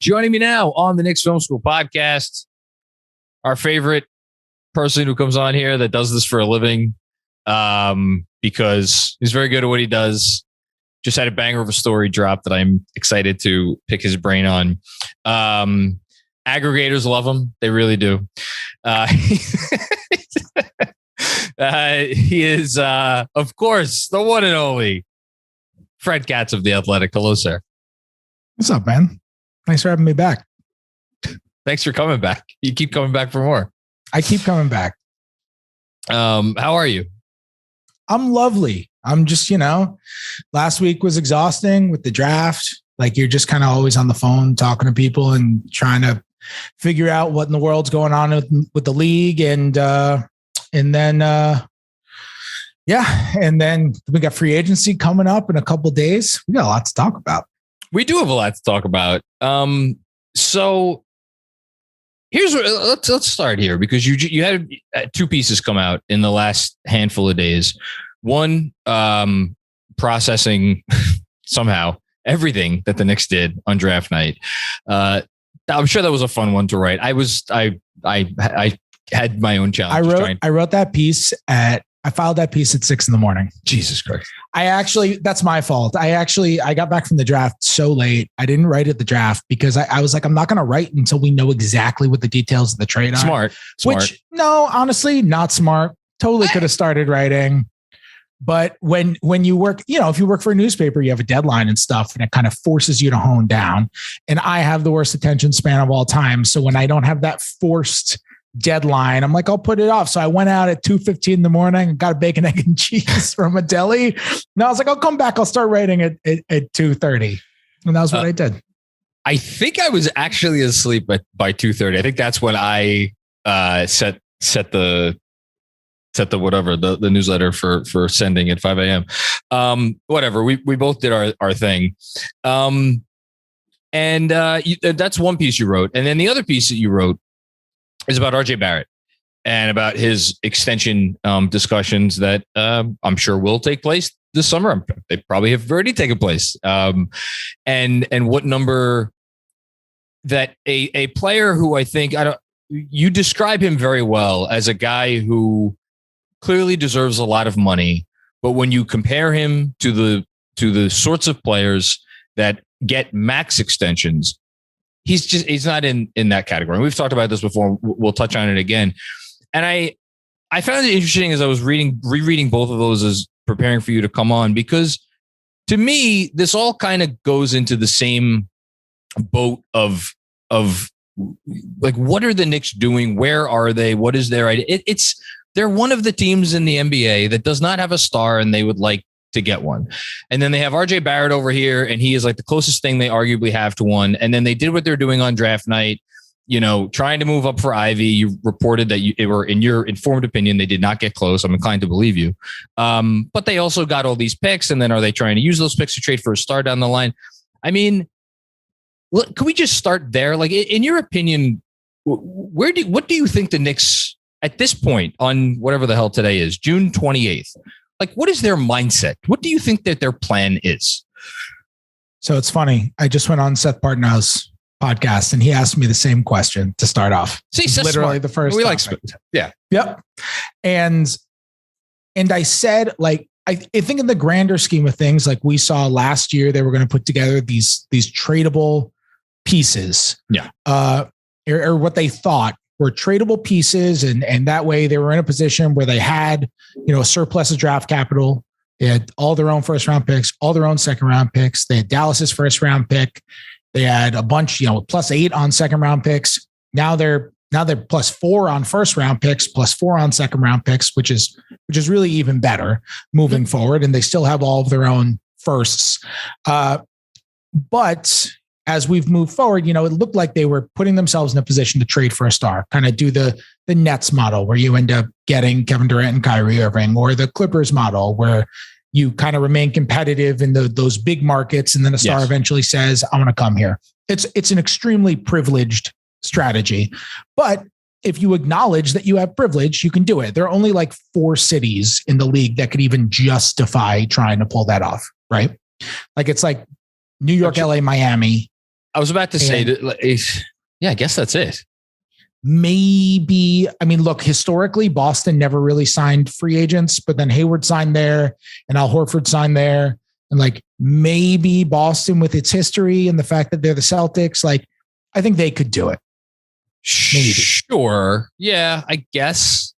Joining me now on the Knicks Film School Podcast, our favorite person who comes on here that does this for a living, because he's very good at what he does. Just had a banger of a story drop that I'm excited to pick his brain on. Aggregators love him. They really do. He is, of course, the one and only Fred Katz of The Athletic. Hello, sir. What's up, man? Thanks for having me back. Thanks for coming back. You keep coming back for more. I keep coming back. How are you? I'm lovely. I'm just, last week was exhausting with the draft. Like, you're just kind of always on the phone talking to people and trying to figure out what in the world's going on with the league. And then we got free agency coming up in a couple of days. We got a lot to talk about. We do have a lot to talk about. So here's where let's start here, because you had two pieces come out in the last handful of days. One, processing somehow everything that the Knicks did on draft night. I'm sure that was a fun one to write. I had my own challenge. I filed that piece at 6 a.m. Jesus Christ. That's my fault. I got back from the draft so late. I didn't write at the draft because I was like, I'm not going to write until we know exactly what the details of the trade are. Smart. Which, no, honestly, not smart. Totally could have started writing. But when you work, if you work for a newspaper, you have a deadline and stuff, and it kind of forces you to hone down. And I have the worst attention span of all time. So when I don't have that forced deadline, I'm like, I'll put it off. So I went out at 2:15 in the morning and got a bacon, egg, and cheese from a deli. And I was like, I'll come back. I'll start writing at 2:30. And that was what I did. I think I was actually asleep by 2:30. I think that's when I set the newsletter for sending at 5 a.m. Whatever. We both did our thing. That's one piece you wrote. And then the other piece that you wrote is about RJ Barrett and about his extension discussions that I'm sure will take place this summer. They probably have already taken place. And what number that a player who I think you describe him very well as a guy who clearly deserves a lot of money, but when you compare him to the sorts of players that get max extensions, he's not in that category. And we've talked about this before. We'll touch on it again. And I found it interesting as I was rereading both of those as preparing for you to come on, because to me, this all kind of goes into the same boat of like, what are the Knicks doing? Where are they? What is their idea? They're one of the teams in the NBA that does not have a star, and they would like to get one. And then they have RJ Barrett over here, and he is like the closest thing they arguably have to one. And then they did what they're doing on draft night, trying to move up for Ivy. You reported that in your informed opinion, they did not get close. I'm inclined to believe you. But they also got all these picks. And then are they trying to use those picks to trade for a star down the line? I mean, can we just start there? Like, in your opinion, what do you think the Knicks at this point on whatever the hell today is, June 28th, like, what is their mindset? What do you think that their plan is? So it's funny. I just went on Seth Partnow's podcast and he asked me the same question to start off. See, literally the first. We topic. Yeah. Yep. And I said, like, I think in the grander scheme of things, like we saw last year, they were going to put together these tradable pieces. Yeah. Or what they thought were tradable pieces. And that way they were in a position where they had, a surplus of draft capital. They had all their own first round picks, all their own second round picks. They had Dallas's first round pick. They had a bunch, +8 on second round picks. Now they're +4 on first round picks, +4 on second round picks, which is really even better moving forward. And they still have all of their own firsts. But as we've moved forward, it looked like they were putting themselves in a position to trade for a star, kind of do the Nets model where you end up getting Kevin Durant and Kyrie Irving, or the Clippers model where you kind of remain competitive in those big markets. And then a star eventually says, I want to come here. It's an extremely privileged strategy, but if you acknowledge that you have privilege, you can do it. There are only like 4 cities in the league that could even justify trying to pull that off. Right. Like, it's like New York, LA, Miami. I was about to say that. Yeah, I guess that's it. Maybe, I mean, look, historically, Boston never really signed free agents, but then Hayward signed there and Al Horford signed there. And like maybe Boston with its history and the fact that they're the Celtics, like I think they could do it. Maybe. Sure. Yeah, I guess.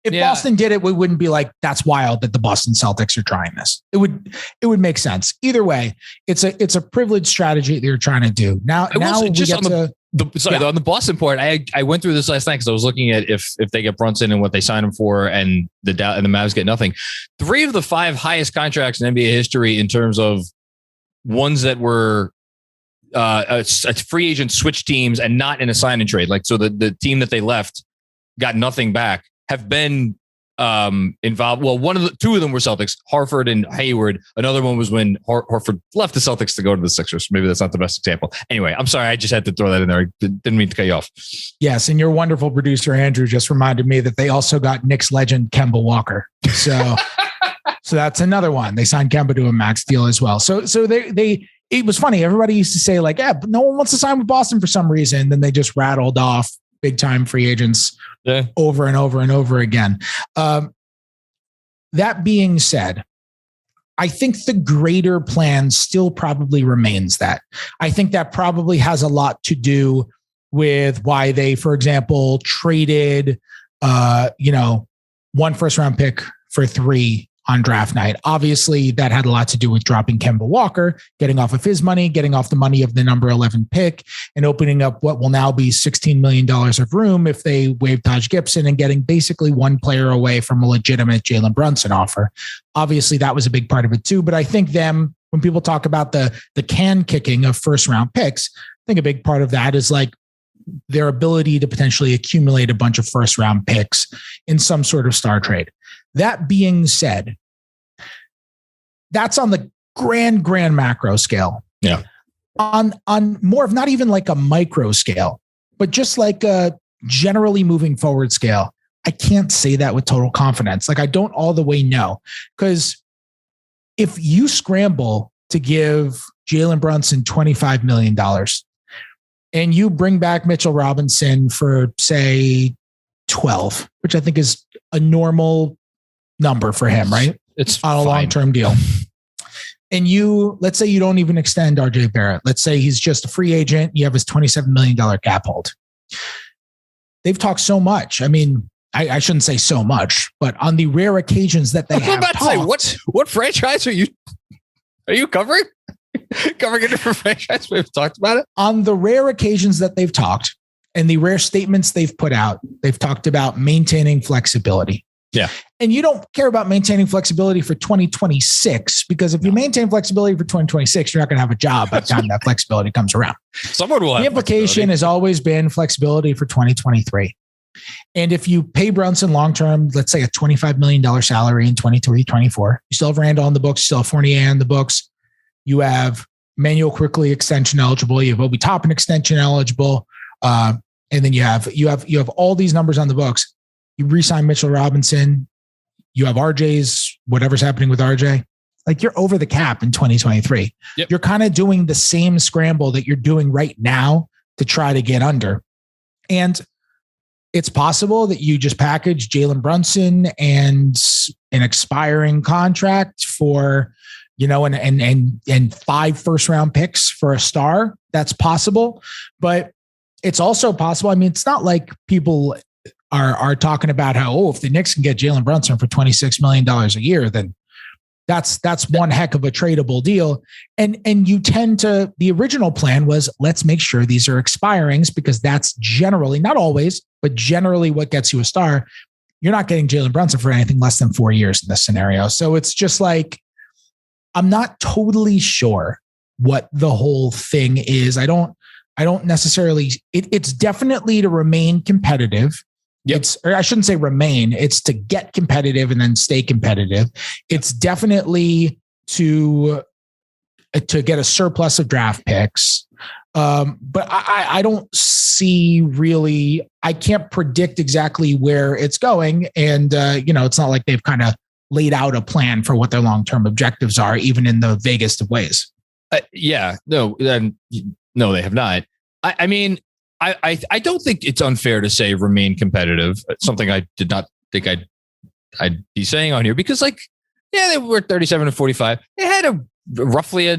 If Boston did it, we wouldn't be like, that's wild that the Boston Celtics are trying this. It would make sense. Either way, it's a privileged strategy that you're trying to do. Now we get to on the Boston part, I went through this last night because I was looking at if they get Brunson and what they sign him for, and the Mavs get nothing. 3 of the 5 highest contracts in NBA history in terms of ones that were a free agent switch teams and not in a sign and trade. Like, so the team that they left got nothing back, have been involved. Well, 2 of them were Celtics, Horford and Hayward. Another one was when Horford left the Celtics to go to the Sixers. Maybe that's not the best example. Anyway, I'm sorry. I just had to throw that in there. I didn't mean to cut you off. Yes. And your wonderful producer, Andrew, just reminded me that they also got Knicks legend Kemba Walker. So, so that's another one. They signed Kemba to a max deal as well. So it was funny. Everybody used to say like, yeah, but no one wants to sign with Boston for some reason. Then they just rattled off big time free agents over and over and over again. That being said, I think the greater plan still probably remains that. I think that probably has a lot to do with why they, for example, traded, 1 first round pick for 3 on draft night. Obviously, that had a lot to do with dropping Kemba Walker, getting off of his money, getting off the money of the number 11 pick, and opening up what will now be $16 million of room if they waive Taj Gibson, and getting basically 1 player away from a legitimate Jalen Brunson offer. Obviously, that was a big part of it too. But I think when people talk about the can kicking of first round picks, I think a big part of that is like their ability to potentially accumulate a bunch of first round picks in some sort of star trade. That being said, that's on the grand macro scale. Yeah. On more of not even like a micro scale, but just like a generally moving forward scale, I can't say that with total confidence. Like I don't all the way know, because if you scramble to give Jalen Brunson $25 million and you bring back Mitchell Robinson for say 12, which I think is a normal number for him, right? It's on a long-term deal. And let's say you don't even extend RJ Barrett. Let's say he's just a free agent. You have his $27 million cap hold. They've talked so much. I mean, I shouldn't say so much, but on the rare occasions that they have talked. What franchise are you covering? Covering a different franchise? We've talked about it. On the rare occasions that they've talked and the rare statements they've put out, they've talked about maintaining flexibility. Yeah. And you don't care about maintaining flexibility for 2026, because if you maintain flexibility for 2026, you're not going to have a job by the time that flexibility comes around. Someone will have the implication has always been flexibility for 2023. And if you pay Brunson long-term, let's say a $25 million salary in 23, 24, you still have Randle on the books, you still have Fournier on the books. You have Manuel Quickly extension eligible. You have Obi Toppin extension eligible. And then you have all these numbers on the books. You re-sign Mitchell Robinson. You have RJ's, whatever's happening with RJ. Like you're over the cap in 2023. Yep. You're kind of doing the same scramble that you're doing right now to try to get under. And it's possible that you just package Jalen Brunson and an expiring contract for, and 5 first round picks for a star. That's possible, but it's also possible. I mean, it's not like people are talking about how, if the Knicks can get Jalen Brunson for $26 million a year, then that's one heck of a tradable deal. And you tend to, the original plan was, let's make sure these are expirings, because that's generally, not always, but generally what gets you a star. You're not getting Jalen Brunson for anything less than 4 years in this scenario. So it's just like, I'm not totally sure what the whole thing is. I don't necessarily, it's definitely to remain competitive. Yep. I shouldn't say remain, it's to get competitive and then stay competitive. It's definitely to get a surplus of draft picks. But I don't see really, I can't predict exactly where it's going. And, it's not like they've kind of laid out a plan for what their long-term objectives are, even in the vaguest of ways. No, they have not. I mean, I don't think it's unfair to say remain competitive. Something I did not think I'd be saying on here, because like, yeah, they were 37-45. They had roughly a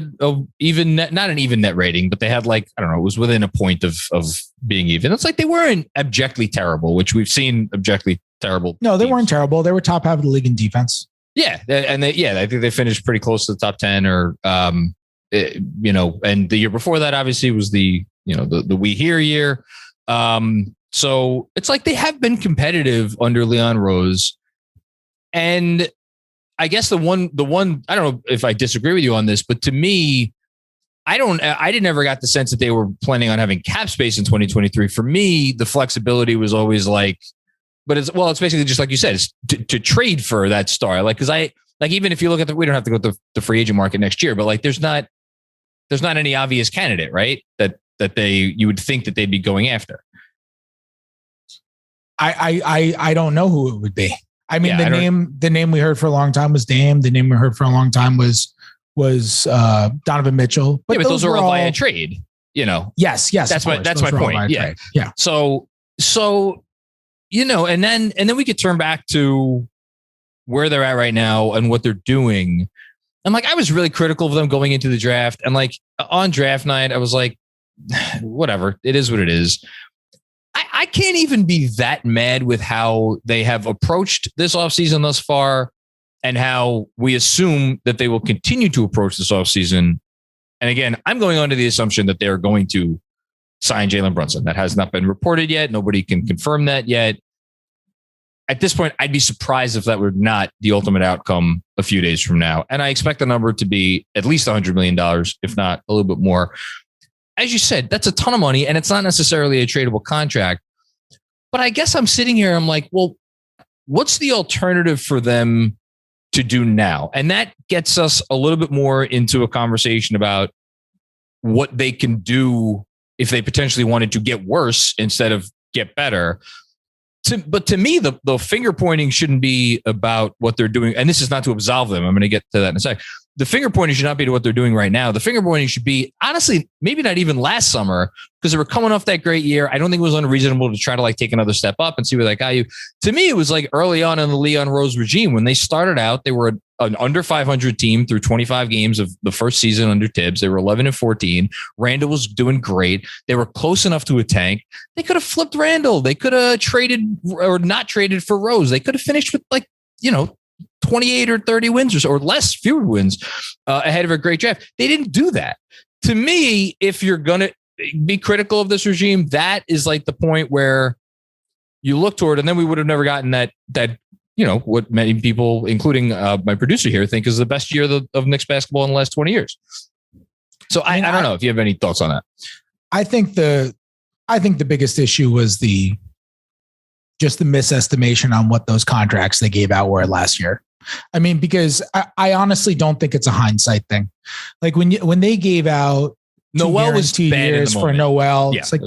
even net, not an even net rating, but they had like, I don't know, it was within a point of being even. It's like they weren't abjectly terrible, which we've seen objectively terrible. No, they teams. weren't terrible. They were top half of the league in defense. Yeah. And I think they finished pretty close to the top 10 or, and the year before that obviously was the we here year. So it's like they have been competitive under Leon Rose. And I guess the one, I don't know if I disagree with you on this, but to me, I didn't ever got the sense that they were planning on having cap space in 2023. For me, the flexibility was always like, but it's basically just like you said, it's to trade for that star. Like, cause even if you look at we don't have to go to the free agent market next year, but like, there's not any obvious candidate, right? That you would think that they'd be going after. I don't know who it would be. I mean, yeah, the name we heard for a long time was Dame. The name we heard for a long time was Donovan Mitchell. But those are all via trade, Yes. That's my point. Yeah. Trade. Yeah. So, and then we could turn back to where they're at right now and what they're doing. And like, I was really critical of them going into the draft. And like on draft night, I was like, whatever, it is what it is. I can't even be that mad with how they have approached this offseason thus far and how we assume that they will continue to approach this offseason. And again, I'm going on to the assumption that they are going to sign Jalen Brunson. That has not been reported yet. Nobody can confirm that yet. At this point, I'd be surprised if that were not the ultimate outcome a few days from now. And I expect the number to be at least $100 million, if not a little bit more. As you said, that's a ton of money, and it's not necessarily a tradable contract. But I guess I'm sitting here, I'm like, well, what's the alternative for them to do now? And that gets us a little bit more into a conversation about what they can do if they potentially wanted to get worse instead of get better. But to me, the finger pointing shouldn't be about what they're doing. And this is not to absolve them. I'm going to get to that in a sec. The finger pointing should not be to what they're doing right now. The finger pointing should be, honestly, maybe not even last summer, because they were coming off that great year. I don't think it was unreasonable to try to like take another step up and see where that got you. To me, it was like early on in the Leon Rose regime when they started out, they were an under 500 team through 25 games of the first season under Tibbs. They were 11-14. Randle was doing great. They were close enough to a tank. They could have flipped Randle. They could have traded or not traded for Rose. They could have finished with 28 or 30 wins or less, fewer wins ahead of a great draft. They didn't do that. To me, if you're going to be critical of this regime, that is like the point where you look toward, and then we would have never gotten that what many people, including my producer here, think is the best year of Knicks basketball in the last 20 years. So I don't know if you have any thoughts on that. I think the biggest issue was just the misestimation on what those contracts they gave out were last year. I mean, because I honestly don't think it's a hindsight thing. Like when they gave out Noel was 2 years for Noel, it's like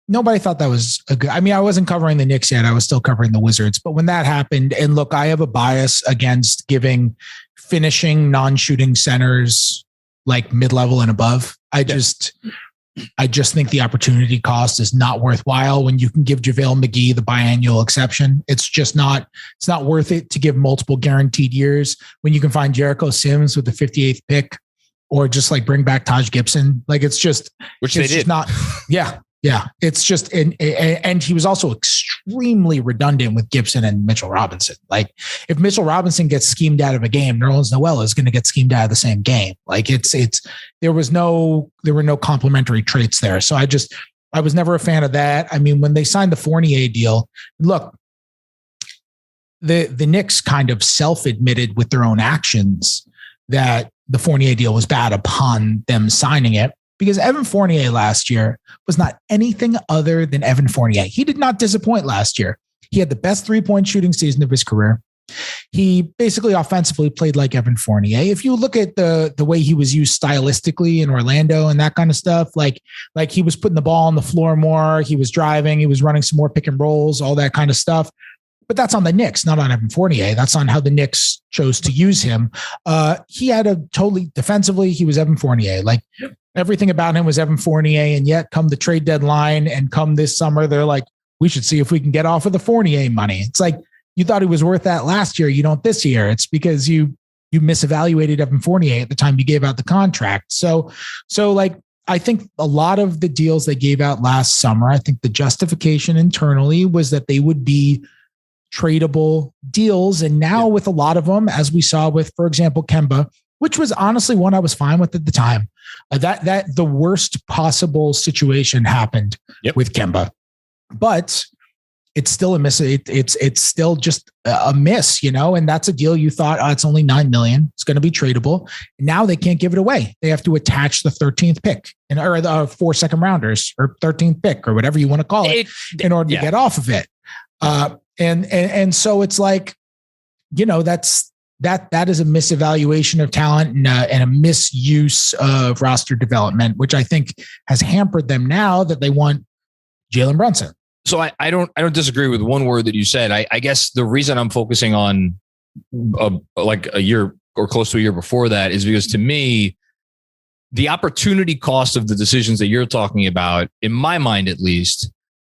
nobody thought that was a good. I mean, I wasn't covering the Knicks yet. I was still covering the Wizards. But when that happened, and look, I have a bias against giving finishing non-shooting centers like mid-level and above. I just think the opportunity cost is not worthwhile when you can give JaVale McGee the biannual exception. It's not worth it to give multiple guaranteed years when you can find Jericho Sims with the 58th pick or just like bring back Taj Gibson. Like it's just, which they did. Not, yeah. Yeah. It's just, and he was also extremely redundant with Gibson and Mitchell Robinson. Like if Mitchell Robinson gets schemed out of a game, Nerlens Noel is going to get schemed out of the same game. Like there were no complementary traits there. So I was never a fan of that. I mean, when they signed the Fournier deal, look, the Knicks kind of self-admitted with their own actions that the Fournier deal was bad upon them signing it. Because Evan Fournier last year was not anything other than Evan Fournier. He did not disappoint last year. He had the best 3-point shooting season of his career. He basically offensively played like Evan Fournier. If you look at the way he was used stylistically in Orlando and that kind of stuff, like he was putting the ball on the floor more, he was driving, he was running some more pick and rolls, all that kind of stuff. But that's on the Knicks, not on Evan Fournier. That's on how the Knicks chose to use him. He had a totally defensively, he was Evan Fournier. Like Everything about him was Evan Fournier. And yet come the trade deadline and come this summer, they're like, we should see if we can get off of the Fournier money. It's like, you thought he was worth that last year. You don't this year. It's because you misevaluated Evan Fournier at the time you gave out the contract. So like, I think a lot of the deals they gave out last summer, I think the justification internally was that they would be tradable deals. And now with a lot of them, as we saw with, for example, Kemba, which was honestly one I was fine with at the time, that the worst possible situation happened with Kemba, but it's still a miss. It's still just a miss, and that's a deal you thought, it's only $9 million. It's going to be tradable. Now they can't give it away. They have to attach the 13th pick or the 4 second rounders or 13th pick or whatever you want to call it in order to get off of it. And so it's like, that is a misevaluation of talent and a misuse of roster development, which I think has hampered them now that they want Jalen Brunson. So I don't disagree with one word that you said. I guess the reason I'm focusing on like a year or close to a year before that is because to me, the opportunity cost of the decisions that you're talking about, in my mind at least,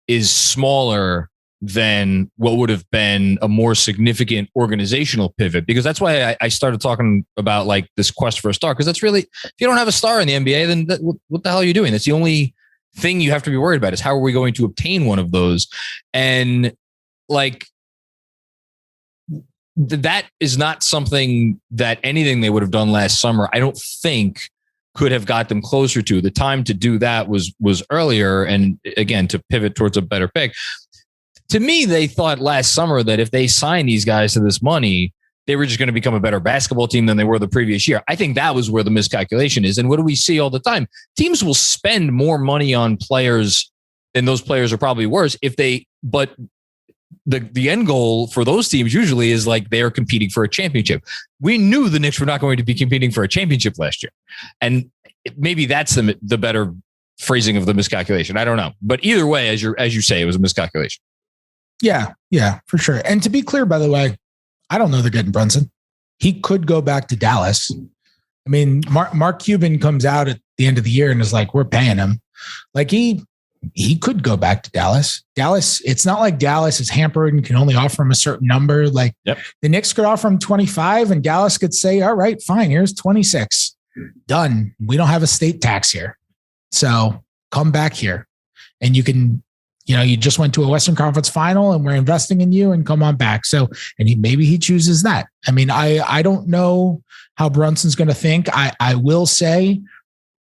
is smaller than what would have been a more significant organizational pivot. Because that's why I started talking about like this quest for a star. Because that's really, if you don't have a star in the NBA, then what the hell are you doing? That's the only thing you have to be worried about is how are we going to obtain one of those? And like that is not something that anything they would have done last summer, I don't think could have got them closer to. The time to do that was earlier. And again, to pivot towards a better pick. To me, they thought last summer that if they signed these guys to this money, they were just going to become a better basketball team than they were the previous year. I think that was where the miscalculation is. And what do we see all the time? Teams will spend more money on players and those players are probably worse but the end goal for those teams usually is like they're competing for a championship. We knew the Knicks were not going to be competing for a championship last year. And maybe that's the better phrasing of the miscalculation. I don't know. But either way, as you say, it was a miscalculation. Yeah, for sure. And to be clear, by the way, I don't know they're getting Brunson. He could go back to Dallas. I mean, Mark Cuban comes out at the end of the year and is like, we're paying him. Like he could go back to Dallas. Dallas, it's not like Dallas is hampered and can only offer him a certain number. Like the Knicks could offer him 25 and Dallas could say, all right, fine, here's 26. Done. We don't have a state tax here. So come back here and you can, you just went to a Western Conference final and we're investing in you and come on back. So, and maybe he chooses that. I mean, I don't know how Brunson's going to think. I will say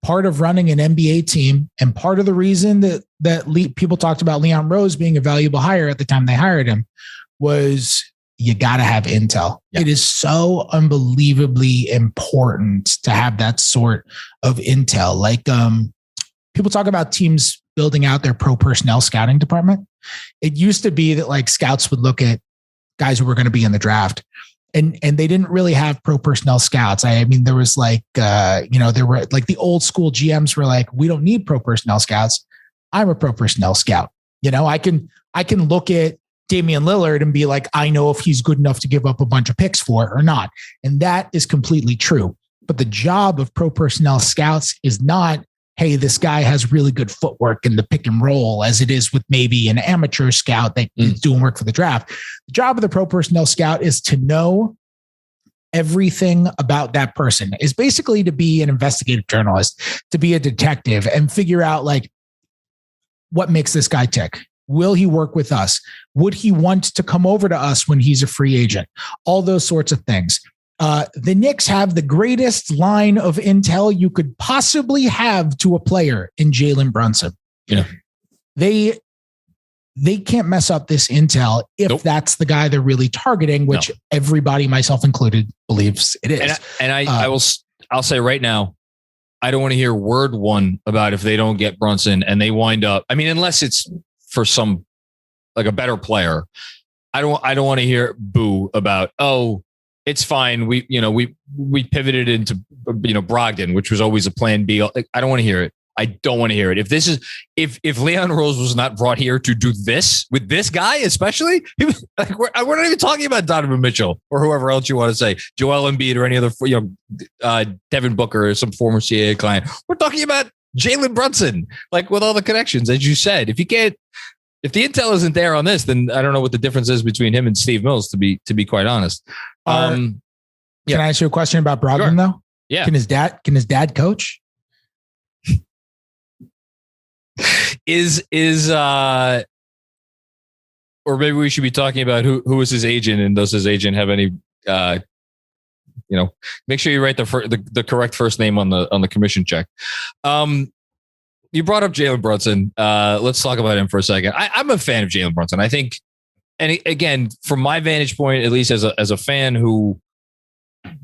part of running an NBA team and part of the reason that people talked about Leon Rose being a valuable hire at the time they hired him was you got to have intel. Yeah. It is so unbelievably important to have that sort of intel. Like people talk about teams building out their pro personnel scouting department. It used to be that like scouts would look at guys who were going to be in the draft and they didn't really have pro personnel scouts. I mean, there was like, there were like the old school GMs were like, we don't need pro personnel scouts. I'm a pro personnel scout. I can look at Damian Lillard and be like, I know if he's good enough to give up a bunch of picks for or not. And that is completely true. But the job of pro personnel scouts is not, hey, this guy has really good footwork in the pick and roll as it is with maybe an amateur scout that is doing work for the draft. The job of the pro personnel scout is to know everything about that person, is basically to be an investigative journalist, to be a detective and figure out like what makes this guy tick. Will he work with us? Would he want to come over to us when he's a free agent? All those sorts of things. The Knicks have the greatest line of intel you could possibly have to a player in Jalen Brunson. Yeah. They can't mess up this intel if that's the guy they're really targeting, which everybody, myself included, believes it is. I'll say right now, I don't want to hear word one about if they don't get Brunson and they wind up. I mean, unless it's for some like a better player, I don't want to hear boo about, it's fine. We pivoted into, Brogdon, which was always a plan B. I don't want to hear it. I don't want to hear it. If Leon Rose was not brought here to do this with this guy, especially, he was like, we're not even talking about Donovan Mitchell or whoever else you want to say, Joel Embiid or any other, Devin Booker or some former CAA client. We're talking about Jalen Brunson, like with all the connections, as you said. If the intel isn't there on this, then I don't know what the difference is between him and Steve Mills, to be quite honest. Can I ask you a question about Brogdon though? Yeah. Can his dad coach? Or maybe we should be talking about who is his agent, and does his agent have any, make sure you write the correct first name on the commission check. You brought up Jalen Brunson. Let's talk about him for a second. I'm a fan of Jalen Brunson. I think, and again, from my vantage point, at least as a fan who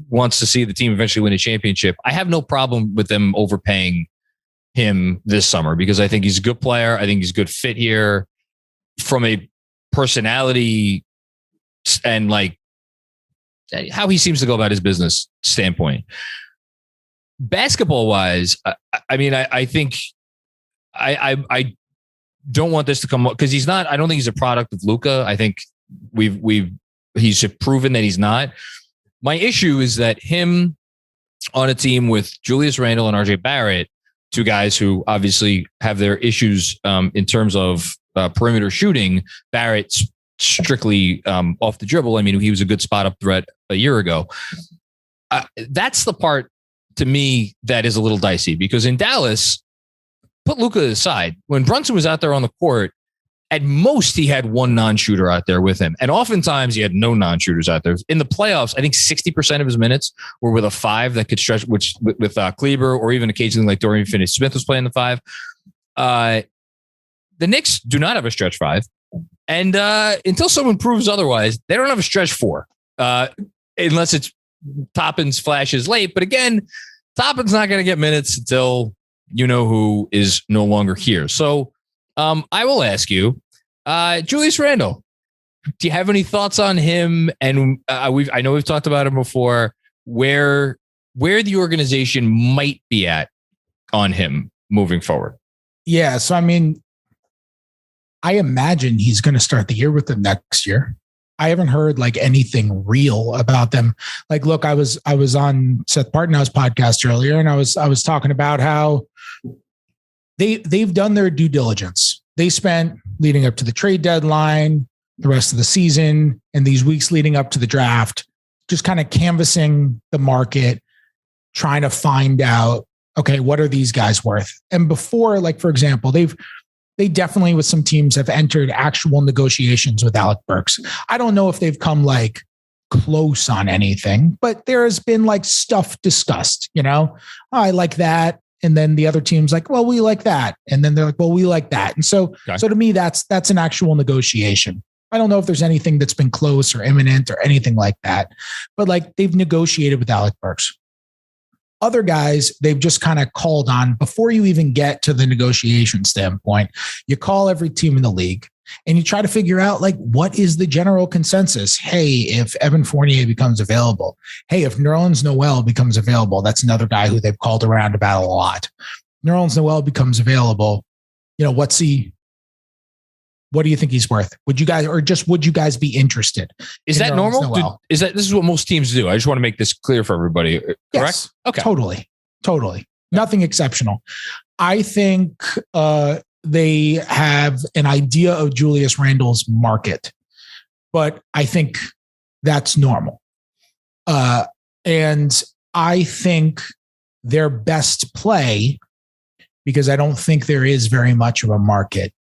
wants to see the team eventually win a championship, I have no problem with them overpaying him this summer, because I think he's a good player. I think he's a good fit here from a personality and like how he seems to go about his business standpoint. Basketball wise, I think I don't want this to come up, because I don't think he's a product of Luka. I think he's proven that he's not. My issue is that him on a team with Julius Randle and RJ Barrett, two guys who obviously have their issues in terms of perimeter shooting. Barrett's strictly off the dribble. I mean, he was a good spot up threat a year ago. That's the part to me that is a little dicey, because in Dallas, put Luka aside, when Brunson was out there on the court, at most he had one non-shooter out there with him. And oftentimes he had no non-shooters out there. In the playoffs, I think 60% of his minutes were with a five that could stretch, which with Kleber, or even occasionally like Dorian Finney-Smith was playing the five. The Knicks do not have a stretch five. And until someone proves otherwise, they don't have a stretch four, unless it's Toppin's flashes late. But again, Toppin's not going to get minutes until who is no longer here. So I will ask you, Julius Randle, do you have any thoughts on him? And I know we've talked about him before, where the organization might be at on him moving forward. Yeah. So, I imagine he's going to start the year with them next year. I haven't heard like anything real about them. Like, look, I was on Seth Partnow's podcast earlier, and I was talking about how they've done their due diligence. They spent, leading up to the trade deadline, the rest of the season, and these weeks leading up to the draft, just kind of canvassing the market, trying to find out, okay, what are these guys worth? And before, like, for example, they definitely, with some teams, have entered actual negotiations with Alec Burks. I don't know if they've come like close on anything, but there has been like stuff discussed, I like that. And then the other team's like, well, we like that. And then they're like, well, we like that. And so to me, that's an actual negotiation. I don't know if there's anything that's been close or imminent or anything like that, but like they've negotiated with Alec Burks. Other guys, they've just kind of called on before you even get to the negotiation standpoint. You call every team in the league and you try to figure out, like, what is the general consensus? Hey, if Evan Fournier becomes available, hey, if Nerlens Noel becomes available, that's another guy who they've called around about a lot. Nerlens Noel becomes available. What do you think he's worth? Would you guys be interested? Is that normal? This is what most teams do? I just want to make this clear for everybody. Correct? Yes, okay. Totally. Nothing exceptional. I think they have an idea of Julius Randle's market, but I think that's normal. And I think their best play, because I don't think there is very much of a market,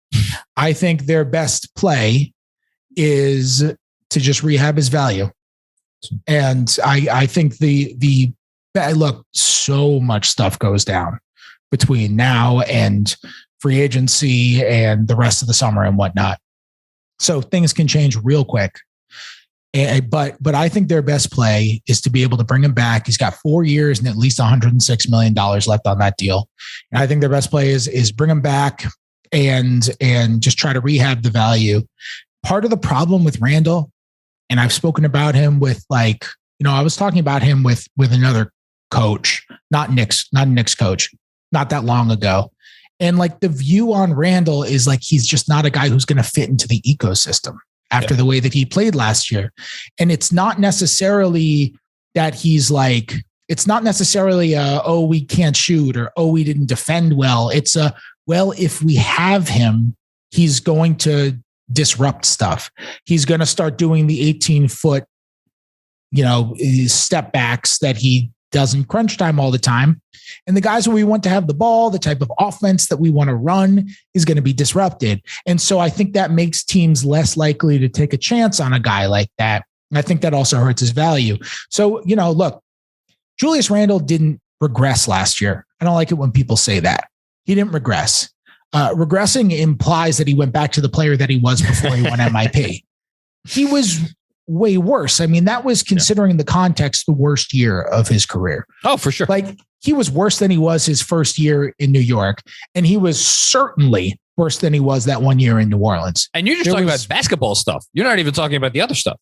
I think their best play is to just rehab his value. And I think look, so much stuff goes down between now and free agency and the rest of the summer and whatnot. So things can change real quick. But I think their best play is to be able to bring him back. He's got 4 years and at least $106 million left on that deal. And I think their best play is bring him back and just try to rehab the value. Part of the problem with Randle, and I've spoken about him with I was talking about him with another coach, not Knicks coach, not that long ago. And like the view on Randle is like, he's just not a guy who's going to fit into the ecosystem after the way that he played last year. And it's not necessarily that he's like, it's not necessarily oh, we can't shoot, or, oh, we didn't defend well. It's well, if we have him, he's going to disrupt stuff. He's going to start doing the 18-foot, step backs that he does in crunch time all the time. And the guys where we want to have the ball, the type of offense that we want to run is going to be disrupted. And so I think that makes teams less likely to take a chance on a guy like that. And I think that also hurts his value. So, look, Julius Randle didn't regress last year. I don't like it when people say that. He didn't regress. Regressing implies that he went back to the player that he was before he won MIP. He was way worse. I mean, that was, considering the context, the worst year of his career. Oh, for sure. Like, he was worse than he was his first year in New York. And he was certainly worse than he was that one year in New Orleans. And you're just talking about basketball stuff. You're not even talking about the other stuff.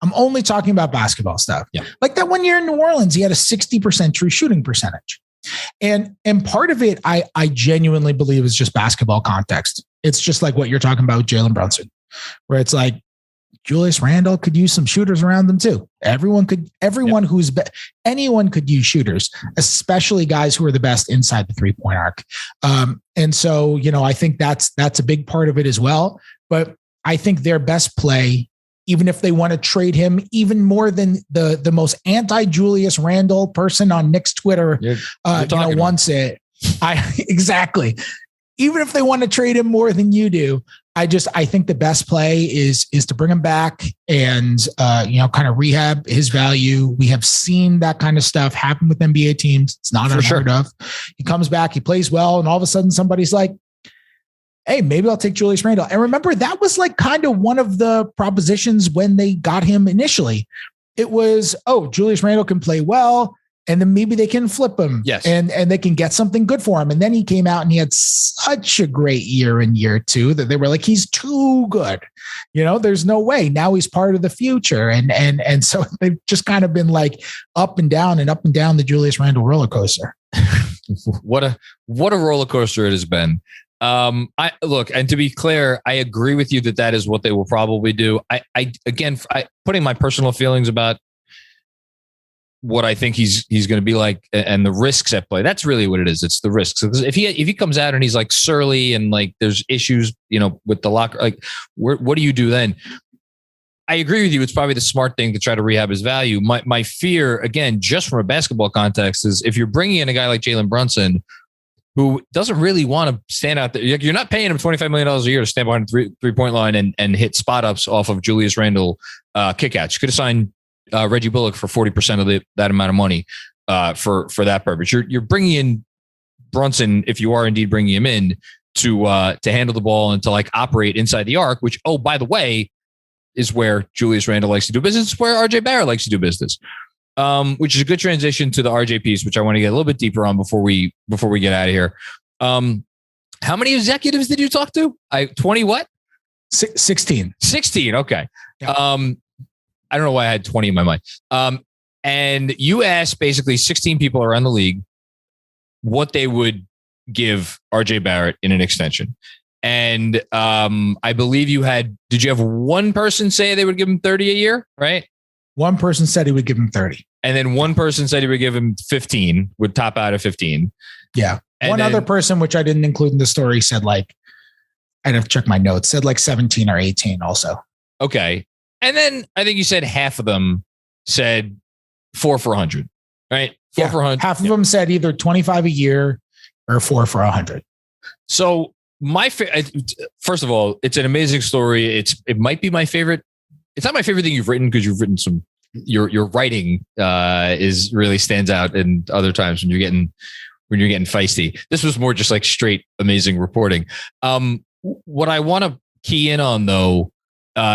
I'm only talking about basketball stuff. Yeah. Like that one year in New Orleans, he had a 60% true shooting percentage. And part of it, I genuinely believe, is just basketball context. It's just like what you're talking about with Jalen Brunson, where it's like, Julius Randle could use some shooters around them too. Anyone could use shooters, especially guys who are the best inside the 3-point arc. And so, I think that's a big part of it as well. But I think their best play, even if they want to trade him, even more than the most anti-Julius Randle person on Knicks Twitter wants it. Exactly. Even if they want to trade him more than you do, I think the best play is to bring him back and, kind of rehab his value. We have seen that kind of stuff happen with NBA teams. It's not unheard of. He comes back, he plays well, and all of a sudden somebody's like, hey, maybe I'll take Julius Randle. And remember, that was like kind of one of the propositions when they got him initially. It was, oh, Julius Randle can play well, and then maybe they can flip him. Yes. And they can get something good for him. And then he came out and he had such a great year in year two that they were like, he's too good. There's no way. Now he's part of the future. And so they've just kind of been like up and down the Julius Randle roller coaster. What a roller coaster it has been. I look, and to be clear, I agree with you that is what they will probably do. I putting my personal feelings about what I think he's going to be like and the risks at play. That's really what it is. It's the risks. If he comes out and he's like surly and like there's issues, with the locker, like what do you do then? I agree with you. It's probably the smart thing to try to rehab his value. My fear, again, just from a basketball context, is if you're bringing in a guy like Jalen Brunson, who doesn't really want to stand out there. You're not paying him $25 million a year to stand behind the three-point line and hit spot ups off of Julius Randle kickouts. You could have signed Reggie Bullock for 40% of that amount of money for that purpose. You're bringing in Brunson, if you are indeed bringing him in, to handle the ball and to like operate inside the arc, which, oh, by the way, is where Julius Randle likes to do business. It's where RJ Barrett likes to do business. Which is a good transition to the RJ piece, which I want to get a little bit deeper on before we get out of here. How many executives did you talk to? 20 what? 16. 16. Okay. Yeah. I don't know why I had 20 in my mind. And you asked basically 16 people around the league what they would give RJ Barrett in an extension. And I believe did you have one person say they would give him 30 a year, right? One person said he would give him 30. And then one person said he would give him 15, would top out at 15. Yeah. And one other person, which I didn't include in the story, said like, I'd have to check my notes, said like 17 or 18 also. Okay. And then I think you said half of them said 4 for 100, right? 4 for 100. Half of them said either 25 a year or 4 for 100. So first of all, it's an amazing story. It might be my favorite. It's not my favorite thing you've written, because you've written some. Your writing is really stands out in other times when you're getting feisty. This was more just like straight amazing reporting. What I want to key in on though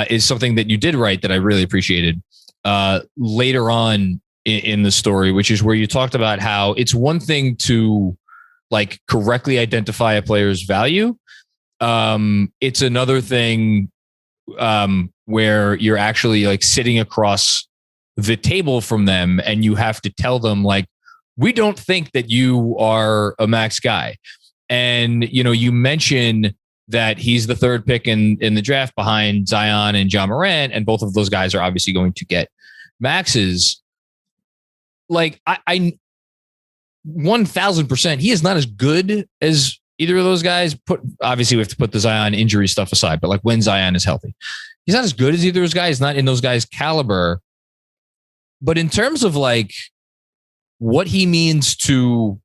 is something that you did write that I really appreciated later on in the story, which is where you talked about how it's one thing to like correctly identify a player's value. It's another thing where you're actually like sitting across the table from them and you have to tell them like, we don't think that you are a max guy. And, you mention that he's the third pick in the draft behind Zion and John Morant. And both of those guys are obviously going to get maxes. Like I 1000%, he is not as good as either of those guys. Obviously we have to put the Zion injury stuff aside, but like when Zion is healthy, he's not as good as either of those guys, not in those guys' caliber. But in terms of like what he means to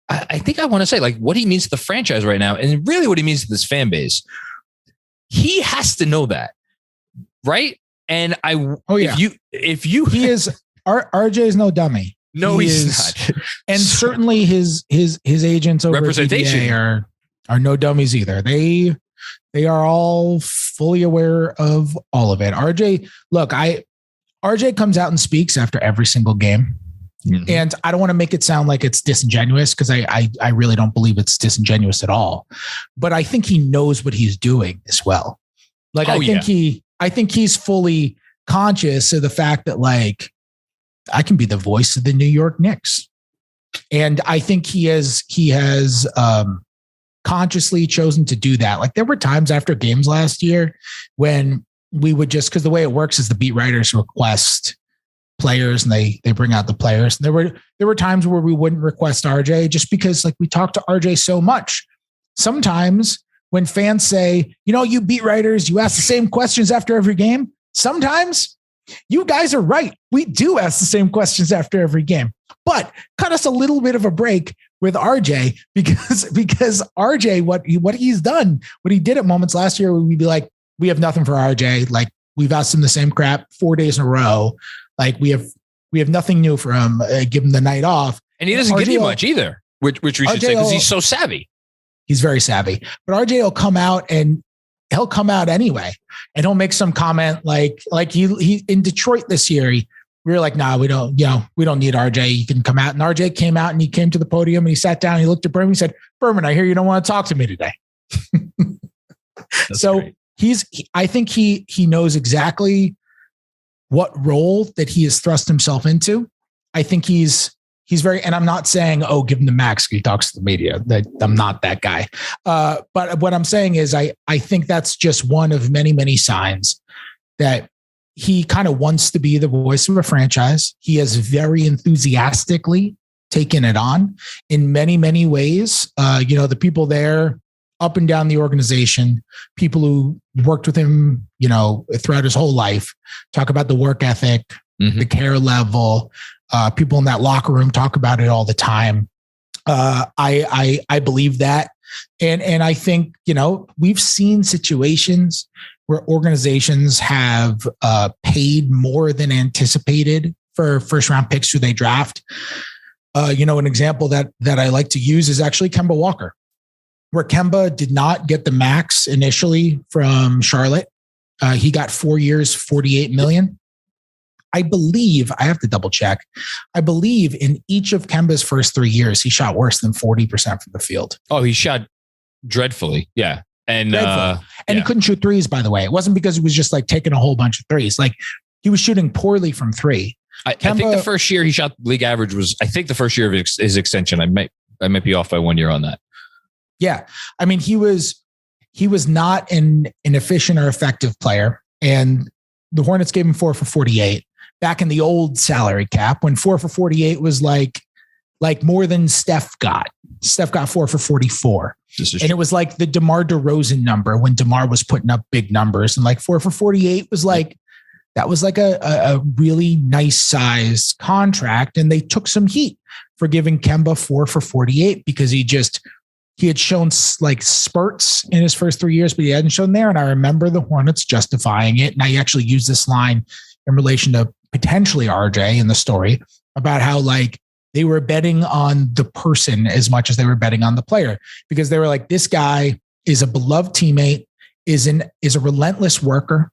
I think I want to say like what he means to the franchise right now, and really what he means to this fan base, he has to know that, right? And if you he is RJ is no dummy. No, he's not. And certainly his agents over representation at are no dummies either. They are all fully aware of all of it. RJ comes out and speaks after every single game. Mm-hmm. And I don't want to make it sound like it's disingenuous, because I really don't believe it's disingenuous at all. But I think he knows what he's doing as well. Like, I think he's fully conscious of the fact that, like, I can be the voice of the New York Knicks. And I think he has consciously chosen to do that. Like, there were times after games last year when we would just, because the way it works is the beat writers request players and they bring out the players. And there were times where we wouldn't request RJ just because, like, we talked to RJ so much. Sometimes when fans say, you beat writers, you ask the same questions after every game. Sometimes you guys are right. We do ask the same questions after every game, but cut us a little bit of a break with RJ because RJ, what he's done, what he did at moments last year, we'd be like, we have nothing for RJ. Like, we've asked him the same crap 4 days in a row. Like, we have nothing new for him. Give him the night off. And he doesn't give you much either, which we should say, because he's so savvy. He's very savvy, but RJ will come out and he'll come out anyway. And he'll make some comment like he in Detroit this year, we were like, nah, we don't need RJ. You can come out. And RJ came out and he came to the podium and he sat down and he looked at Berman. He said, Berman, I hear you don't want to talk to me today. So great. I think he knows exactly what role that he has thrust himself into. I think he's very, and I'm not saying, give him the max. He talks to the media. That I'm not that guy. But what I'm saying is I think that's just one of many, many signs that he kind of wants to be the voice of a franchise. He has very enthusiastically taken it on in many, many ways. The people there up and down the organization, people who worked with him, throughout his whole life, talk about the work ethic, mm-hmm. the care level. People in that locker room talk about it all the time. I believe that. And I think, we've seen situations where organizations have paid more than anticipated for first round picks who they draft. An example that I like to use is actually Kemba Walker, where Kemba did not get the max initially from Charlotte. He got 4 years, $48 million. I believe, I have to double check. I believe in each of Kemba's first 3 years, he shot worse than 40% from the field. Oh, he shot dreadfully. Yeah. And he couldn't shoot threes, by the way. It wasn't because he was just like taking a whole bunch of threes. Like, he was shooting poorly from three. I think the first year he shot league average was, I think the first year of his extension. I might be off by 1 year on that. Yeah. I mean, he was not an efficient or effective player. And the Hornets gave him 4 for 48 back in the old salary cap, when 4 for 48 was like more than Steph got. Steph got 4 for 44. And it was like the DeMar DeRozan number when DeMar was putting up big numbers, and like 4 for 48 was like, that was like a really nice sized contract. And they took some heat for giving Kemba 4 for 48 because he had shown like spurts in his first 3 years, but he hadn't shown there. And I remember the Hornets justifying it. And I actually used this line in relation to potentially RJ in the story about how, like, they were betting on the person as much as they were betting on the player, because they were like, this guy is a beloved teammate, is a relentless worker,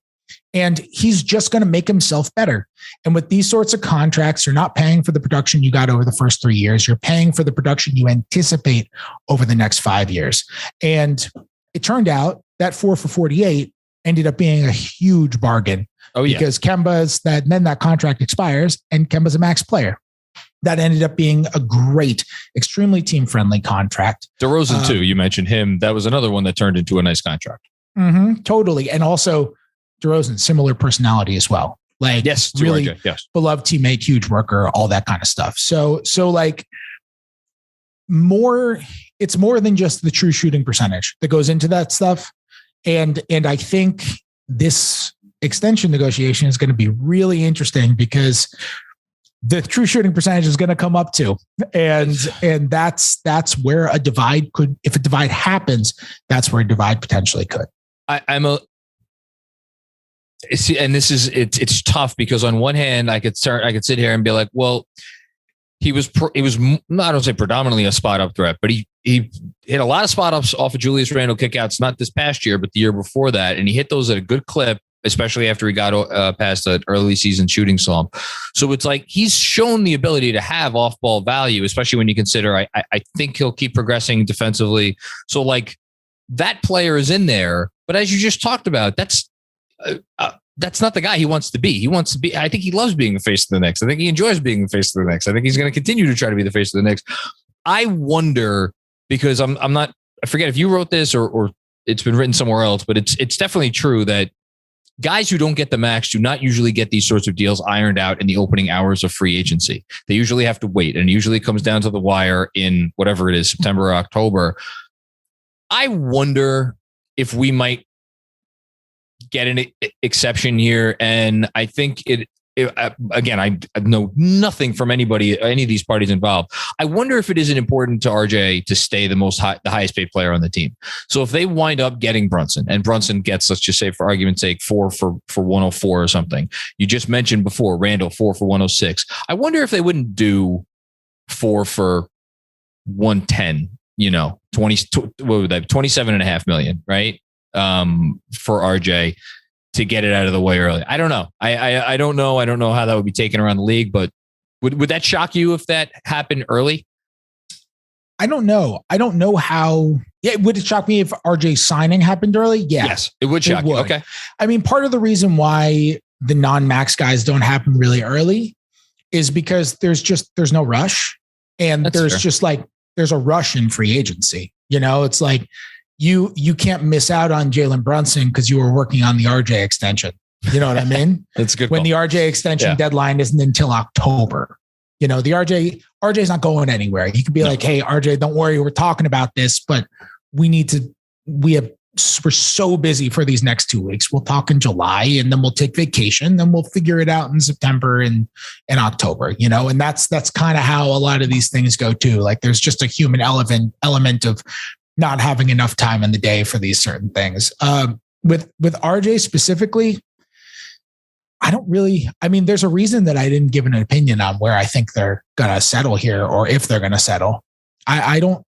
and he's just going to make himself better. And with these sorts of contracts, you're not paying for the production you got over the first 3 years. You're paying for the production you anticipate over the next 5 years. And it turned out that 4 for 48 ended up being a huge bargain. Oh, yeah. Because then that contract expires and Kemba's a max player. that ended up being a great, extremely team-friendly contract. DeRozan too. You mentioned him. That was another one that turned into a nice contract. Totally. And also DeRozan, similar personality as well. Like, yes, really RJ, yes. Beloved teammate, huge worker, all that kind of stuff. So like it's more than just the true shooting percentage that goes into that stuff. And I think this extension negotiation is going to be really interesting because the true shooting percentage is going to come up too. And that's where a divide if a divide happens, that's where a divide potentially could. It's tough because on one hand, I could sit here and be like, well, he was not, I don't say predominantly a spot up threat, but he hit a lot of spot ups off of Julius Randle kickouts, not this past year, but the year before that. And he hit those at a good clip, especially after he got past an early season shooting slump. So it's like he's shown the ability to have off ball value, especially when you consider I think he'll keep progressing defensively. So like that player is in there, but as you just talked about, that's not the guy he wants to be. I think he loves being the face of the Knicks. I think he enjoys being the face of the Knicks. I think he's going to continue to try to be the face of the Knicks. I wonder, because I forget if you wrote this or it's been written somewhere else, but it's definitely true that guys who don't get the max do not usually get these sorts of deals ironed out in the opening hours of free agency. They usually have to wait, and it usually comes down to the wire in whatever it is, September or October. I wonder if we might get an exception here. And I think again, I know nothing from any of these parties involved. I wonder if it isn't important to RJ to stay the highest paid player on the team. So if they wind up getting Brunson, and Brunson gets, let's just say for argument's sake, 4 for 104 or something. You just mentioned before Randle 4 for 106. I wonder if they wouldn't do 4 for 110, 27.5 million, right? For RJ to get it out of the way early. I don't know. I don't know. I don't know how that would be taken around the league, but would that shock you if that happened early? I don't know. I don't know how. Yeah, would it shock me if RJ's signing happened early? Yeah. Yes, it would shock you. Okay. I mean, part of the reason why the non-max guys don't happen really early is because there's no rush, and that's there's fair. Just like there's a rush in free agency. It's like you can't miss out on Jalen Brunson because you were working on the RJ extension. You know what I mean? That's a good. When the RJ extension deadline isn't until October. The RJ's not going anywhere. You could be like, hey, RJ, don't worry, we're talking about this, but we're so busy for these next 2 weeks. We'll talk in July, and then we'll take vacation, then we'll figure it out in September and October, and that's kind of how a lot of these things go too. Like there's just a human element of not having enough time in the day for these certain things. With RJ specifically, there's a reason that I didn't give an opinion on where I think they're going to settle here, or if they're going to settle. I don't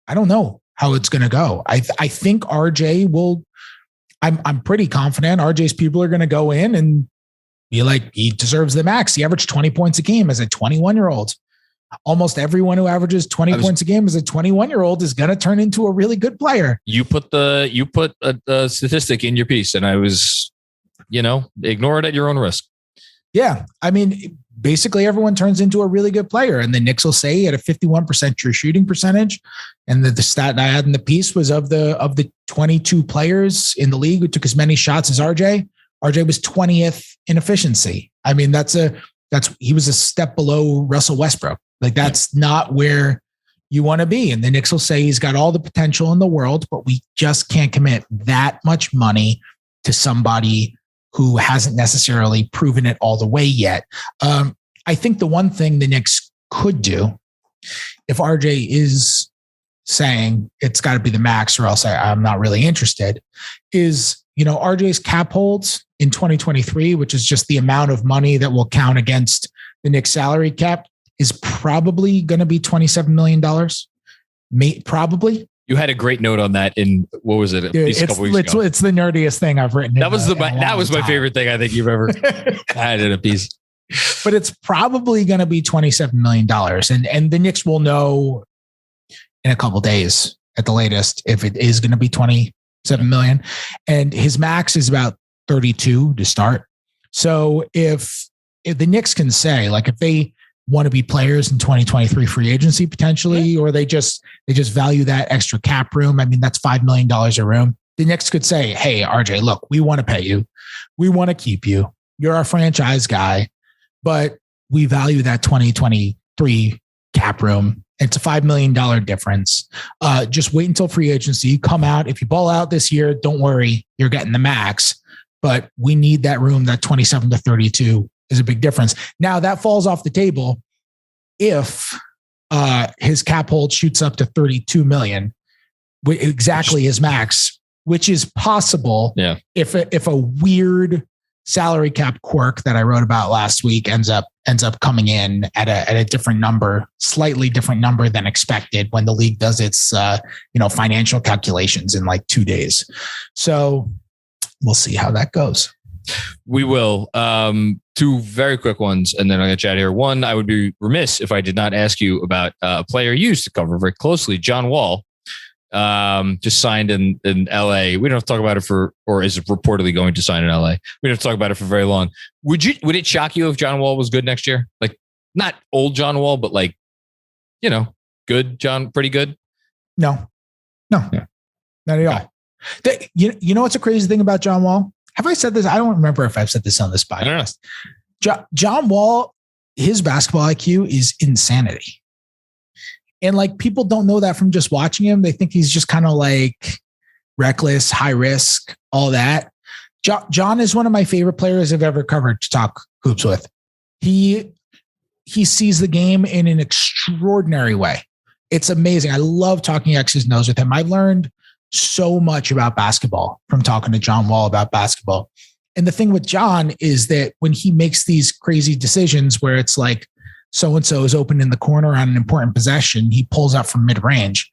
know how it's going to go. I think RJ will, I'm pretty confident RJ's people are going to go in and be like, he deserves the max. He averaged 20 points a game as a 21-year-old. Almost everyone who averages 20 points a game as a 21-year-old is going to turn into a really good player. You put a statistic in your piece, and I was, ignore it at your own risk. Yeah. I mean, basically everyone turns into a really good player, and the Knicks will say at a 51% true shooting percentage. And the stat I had in the piece was of the 22 players in the league who took as many shots as RJ was 20th in efficiency. I mean, he was a step below Russell Westbrook. Like that's not where you want to be. And the Knicks will say he's got all the potential in the world, but we just can't commit that much money to somebody who hasn't necessarily proven it all the way yet. I think the one thing the Knicks could do, if RJ is saying it's got to be the max or else I'm not really interested, is, RJ's cap holds in 2023, which is just the amount of money that will count against the Knicks salary cap, is probably going to be $27 million. Probably. You had a great note on that in, what was it? Dude, it's the nerdiest thing I've written. That was my favorite thing I think you've ever had in a piece. But it's probably going to be $27 million. And the Knicks will know in a couple of days at the latest if it is going to be 27 million. And his max is about 32 to start. So if the Knicks can say, like, if they wannabe players in 2023 free agency potentially, or they just value that extra cap room. I mean, that's $5 million a room. The Knicks could say, hey, RJ, look, we want to pay you. We want to keep you. You're our franchise guy, but we value that 2023 cap room. It's a $5 million difference. Just wait until free agency. Come out. If you ball out this year, don't worry, you're getting the max. But we need that room. That 27 to 32 is a big difference. Now that falls off the table if his cap hold shoots up to 32 million, exactly his max, which is possible. Yeah. If a weird salary cap quirk that I wrote about last week ends up coming in at a different number, slightly different number than expected when the league does its financial calculations in like 2 days. So we'll see how that goes. We will. Two very quick ones, and then I'll get you out of here. One, I would be remiss if I did not ask you about a player you used to cover very closely, John Wall. Just signed in LA. We don't have to talk about it or is reportedly going to sign in LA. We don't have to talk about it for very long. Would it shock you if John Wall was good next year? Like not old John Wall, but like, good John, pretty good. No, yeah. Not at all. You know what's a crazy thing about John Wall? Have I said this? I don't remember if I've said this on this podcast. John Wall, his basketball IQ is insanity. And like people don't know that from just watching him. They think he's just kind of like reckless, high risk, all that. John is one of my favorite players I've ever covered to talk hoops with. He sees the game in an extraordinary way. It's amazing. I love talking X's and O's with him. I've learned so much about basketball from talking to John Wall about basketball. And the thing with John is that when he makes these crazy decisions where it's like, so-and-so is open in the corner on an important possession, he pulls out from mid-range.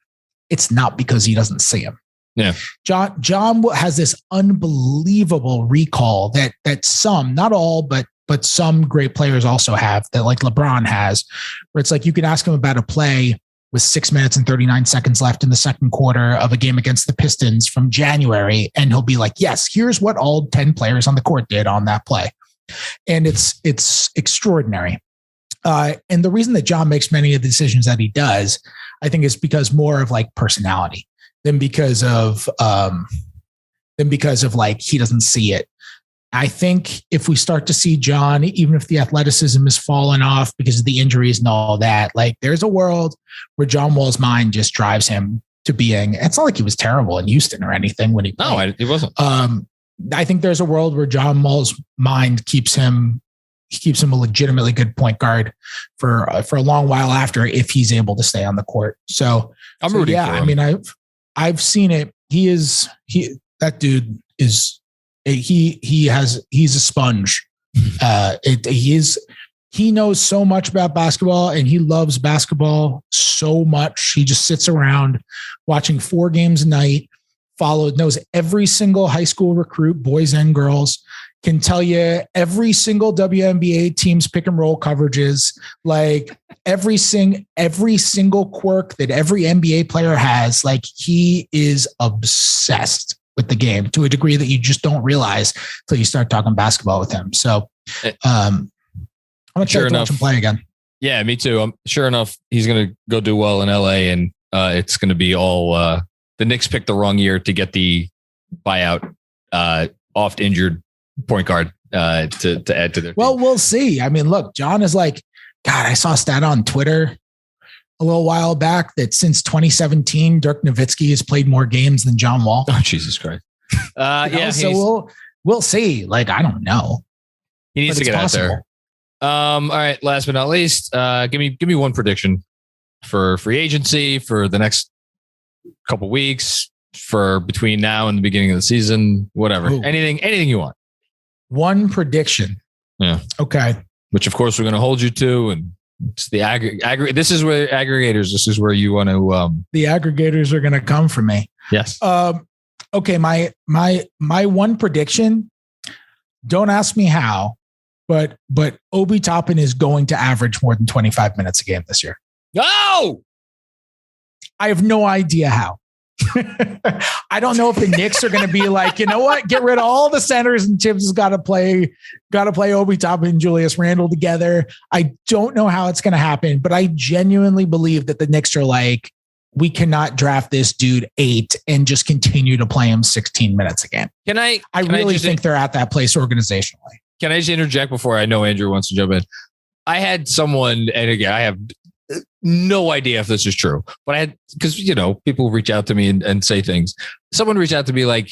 It's not because he doesn't see him. Yeah. John has this unbelievable recall that some, not all, but some great players also have, that like LeBron has, where it's like you can ask him about a play with 6 minutes and 39 seconds left in the second quarter of a game against the Pistons from January. And he'll be like, yes, here's what all 10 players on the court did on that play. And it's extraordinary. And the reason that John makes many of the decisions that he does, I think is because more of like personality than because of like, he doesn't see it. I think if we start to see John, even if the athleticism is falling off because of the injuries and all that, like there's a world where John Wall's mind just drives him to being, it's not like he was terrible in Houston or anything when he played. No, he wasn't. I think there's a world where John Wall's mind keeps him a legitimately good point guard for a long while after, if he's able to stay on the court. So I'm rooting for him. I mean, I've seen it. That dude is, he's a sponge. He knows so much about basketball and he loves basketball so much. He just sits around watching 4 games a night, knows every single high school recruit, boys and girls, can tell you every single WNBA team's pick and roll coverages, like every single quirk that every NBA player has. Like he is obsessed with the game to a degree that you just don't realize until you start talking basketball with him. So I'm excited to watch him play again. Yeah, me too. Sure enough, he's going to go do well in LA, and it's going to be all the Knicks picked the wrong year to get the buyout oft injured point guard to add to their team. We'll see. I mean, look, John is like, God, I saw a stat on Twitter a little while back that since 2017, Dirk Nowitzki has played more games than John Wall. Oh, Jesus Christ. So we'll see. Like, I don't know. He needs to get out there. All right. Last but not least, give me one prediction for free agency for the next couple weeks, for between now and the beginning of the season, whatever. Ooh. Anything you want. One prediction. Yeah. Okay. Which of course we're going to hold you to, and it's the aggregate. This is where aggregators. This is where you want to. The aggregators are going to come for me. Yes. Okay. My one prediction. Don't ask me how, but Obi Toppin is going to average more than 25 minutes a game this year. No. I have no idea how. I don't know if the Knicks are going to be like, you know what, get rid of all the centers and Tibbs has got to play Obi Toppin and Julius Randle together. I don't know how it's going to happen, but I genuinely believe that the Knicks are like, we cannot draft this dude 8 and just continue to play him 16 minutes a game. I really think they're at that place organizationally. Can I just interject before I know Andrew wants to jump in? I had someone, and again, I have no idea if this is true, but I had, because, people reach out to me and say things. Someone reached out to me like,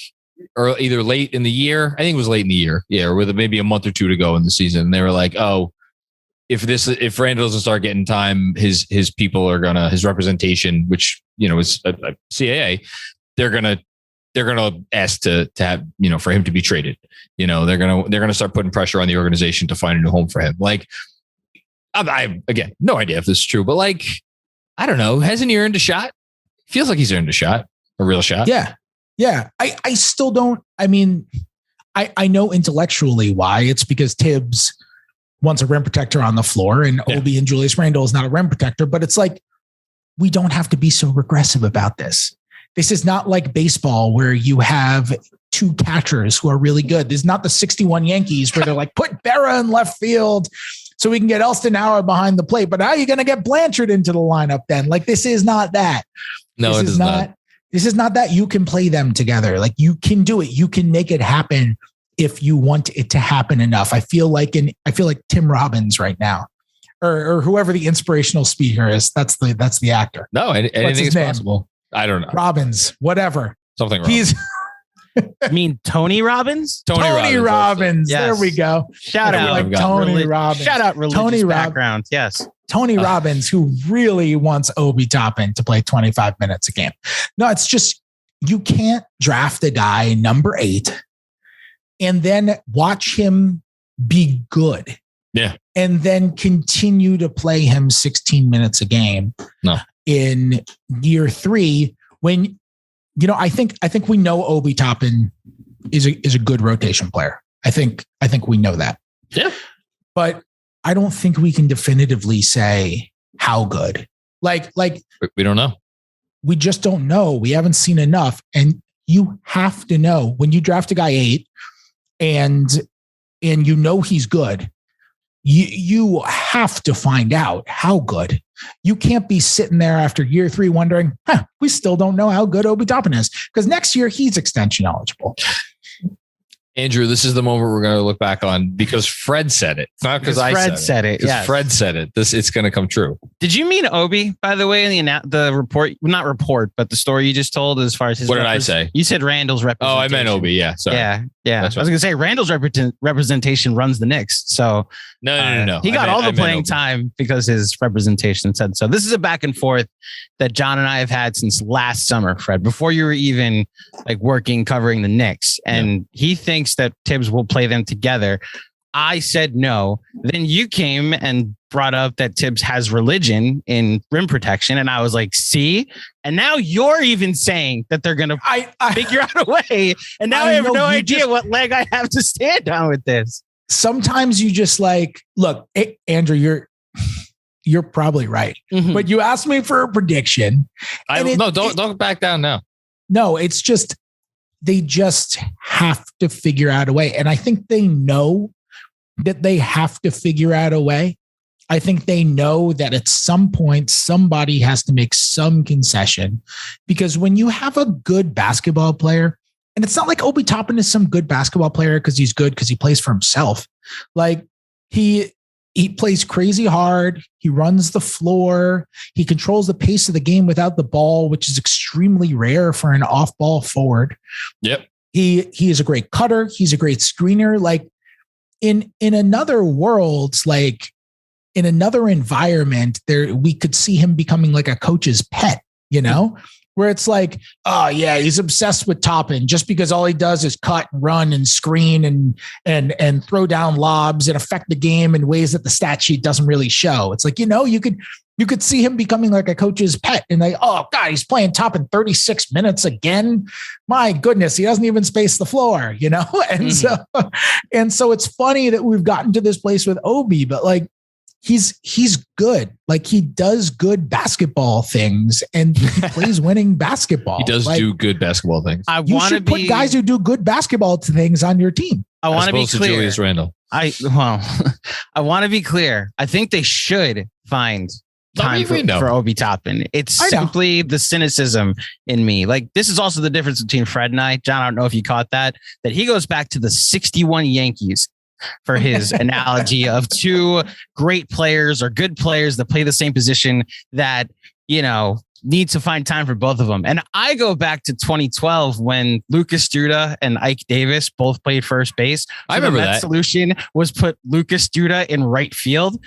or either late in the year, I think it was late in the year. Yeah. Or with maybe a month or two to go in the season. And they were like, oh, if Randall doesn't start getting time, his people are his representation, which, is a CAA, they're going to ask to have, for him to be traded. They're going to start putting pressure on the organization to find a new home for him. Like, I again, no idea if this is true, but like, I don't know. Hasn't he earned a shot? Feels like he's earned a real shot. Yeah. Yeah. I still don't. I mean, I know intellectually why. It's because Tibbs wants a rim protector on the floor and Obi and Julius Randle is not a rim protector, but it's like, we don't have to be so regressive about this. This is not like baseball where you have 2 catchers who are really good. This is not the 61 Yankees where they're like, put Berra in left field so we can get Elston Howard behind the plate. But how are you going to get Blanchard into the lineup then? Like, this is not that. No, it is not. This is not that. You can play them together. Like, you can do it. You can make it happen if you want it to happen enough. I feel like Tim Robbins right now, or whoever the inspirational speaker is. That's the actor. No, anything is possible. I don't know. Robbins, whatever. Something wrong. You mean Tony Robbins? Tony Robbins. Yes. There we go. Shout out like Tony Robbins. Shout out religious Tony background. Yes. Tony Robbins, who really wants Obi Toppin to play 25 minutes a game. No, it's just, you can't draft a guy number 8 and then watch him be good. Yeah. And then continue to play him 16 minutes a game. No. In year 3, when, I think we know Obi Toppin is a good rotation player. I think we know that. Yeah. But I don't think we can definitively say how good. Like we don't know. We just don't know. We haven't seen enough. And you have to know when you draft a guy 8 and he's good. You have to find out how good. You can't be sitting there after year 3 wondering, we still don't know how good Obi Toppin is, because next year he's extension eligible. Andrew, this is the moment we're going to look back on because Fred said it. It's not because I said it. Yes. Fred said it. It's going to come true. Did you mean Obi, by the way, in the report? Not report, but the story you just told as far as his. What did I say? You said Randall's representation. Oh, I meant Obi. Yeah. Sorry. Yeah. I was going to say Randall's representation runs the Knicks. So no. He got all the playing time because his representation said so. This is a back and forth that John and I have had since last summer, Fred, before you were even like working covering the Knicks. And he thinks that Tibbs will play them together. I said no. Then you came and brought up that Tibbs has religion in rim protection. And I was like, see? And now you're even saying that they're going to figure out a way. And now I have no idea what leg I have to stand on with this. Sometimes you just like, look, Andrew, you're probably right. Mm-hmm. But you asked me for a prediction. Don't back down now. No, it's just, they just have to figure out a way. And I think they know that they have to figure out a way. I think they know that at some point, somebody has to make some concession, because when you have a good basketball player, and it's not like Obi Toppin is some good basketball player because he's good because he plays for himself. Like he plays crazy hard. He runs the floor. He controls the pace of the game without the ball, which is extremely rare for an off-ball forward. Yep. He is a great cutter. He's a great screener. Like in another world, like in another environment, we could see him becoming like a coach's pet, where it's like, oh yeah, he's obsessed with Toppin just because all he does is cut, run, and screen and throw down lobs and affect the game in ways that the stat sheet doesn't really show. It's like, you could see him becoming like a coach's pet and like, oh God, he's playing Toppin 36 minutes again. My goodness, he doesn't even space the floor, And so it's funny that we've gotten to this place with Obi, but like, he's good. Like he does good basketball things and he plays winning basketball. He does do good basketball things. You should put guys who do good basketball things on your team. I want to be clear. Julius Randle. I want to be clear. I think they should find time for Obi Toppin. It's simply the cynicism in me. Like, this is also the difference between Fred and I. John, I don't know if you caught that he goes back to the 61 Yankees for his analogy of two great players or good players that play the same position that, need to find time for both of them. And I go back to 2012 when Lucas Duda and Ike Davis both played first base. So I remember that solution was put Lucas Duda in right field.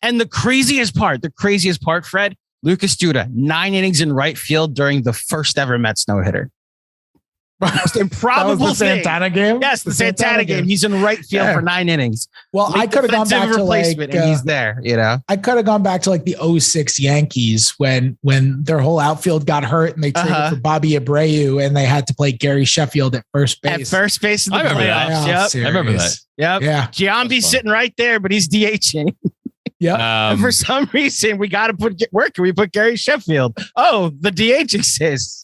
And the craziest part, Fred, Lucas Duda, 9 innings in right field during the first ever Mets no-hitter. Most improbable that was the Santana game? Yes, the Santana game. He's in right field for 9 innings. Well, I could have gone back to and he's there, I could have gone back to like the 06 Yankees when their whole outfield got hurt and they traded for Bobby Abreu and they had to play Gary Sheffield at first base. At first base in the playoffs. Yep. I remember that. Yep. Yeah. Giambi's sitting right there, but he's DHing. Yeah. And for some reason, we got to where can we put Gary Sheffield? Oh, the DH exists.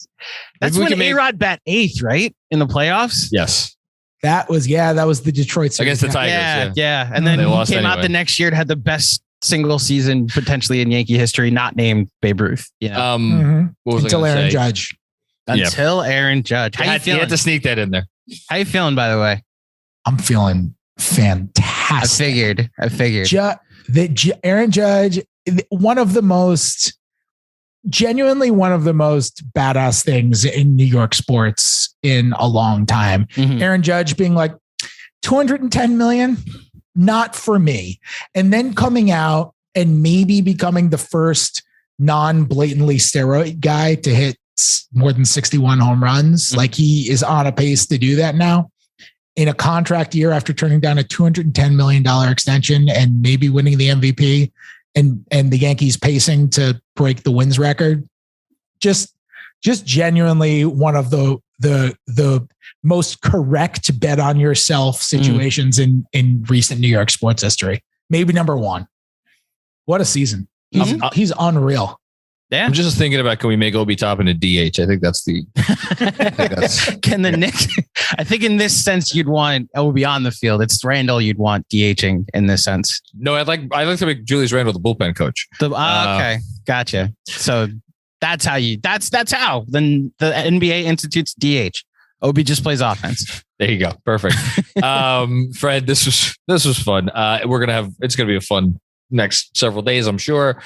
That's when A-Rod bat 8th, right? In the playoffs? Yes. That was the Detroit series. Against the Tigers. Yeah. And then he came out the next year and had the best single season potentially in Yankee history, not named Babe Ruth. Until Aaron Judge. Until Aaron Judge. How you feeling? You had to sneak that in there. How you feeling, by the way? I'm feeling fantastic. I figured. Aaron Judge, genuinely one of the most badass things in New York sports in a long time. Mm-hmm. Aaron Judge being like, 210 million, not for me. And then coming out and maybe becoming the first non-blatantly steroid guy to hit more than 61 home runs. Mm-hmm. Like he is on a pace to do that now in a contract year after turning down a $210 million extension and maybe winning the MVP. And the Yankees pacing to break the wins record. Just genuinely one of the most correct bet on yourself situations in recent New York sports history. Maybe number one. What a season. He's unreal. Yeah. I'm just thinking about, can we make Obi Toppin a DH? I think that's can the Knicks? I think in this sense, you'd want Obi on the field. It's Randle you'd want DHing in this sense. No, I'd like to make Julius Randle the bullpen coach. Okay. Gotcha. So that's how then the NBA institutes DH. Obi just plays offense. There you go. Perfect. Fred, this was fun. It's going to be a fun next several days, I'm sure.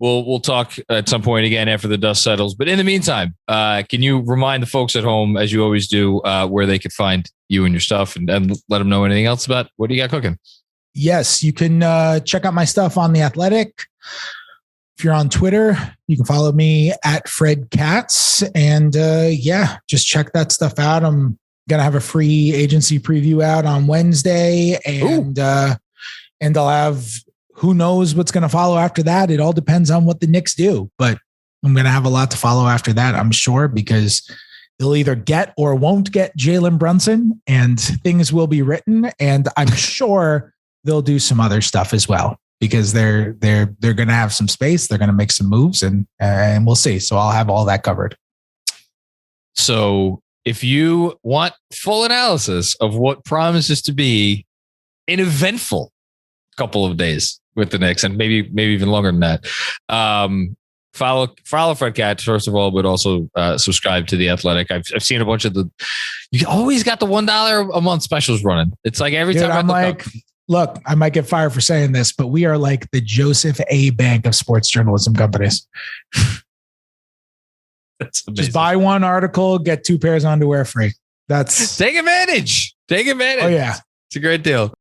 We'll talk at some point again after the dust settles. But in the meantime, can you remind the folks at home, as you always do, where they could find you and your stuff and let them know anything else about what do you got cooking? Yes, you can check out my stuff on The Athletic. If you're on Twitter, you can follow me at Fred Katz. And just check that stuff out. I'm going to have a free agency preview out on Wednesday. And I'll have... who knows what's going to follow after that? It all depends on what the Knicks do, but I'm going to have a lot to follow after that, I'm sure, because they'll either get or won't get Jalen Brunson and things will be written. And I'm sure they'll do some other stuff as well because they're going to have some space. They're going to make some moves and we'll see. So I'll have all that covered. So if you want full analysis of what promises to be an eventful couple of days with the Knicks and maybe even longer than that. Follow Fred Katz first of all, but also subscribe to The Athletic. I've seen a bunch of you always got the $1 a month specials running. It's like every time I'm like, look, I might get fired for saying this, but we are like the Joseph A. Bank of sports journalism companies. That's amazing. Just buy one article, get 2 pairs of underwear free. That's take advantage. Oh yeah. It's a great deal.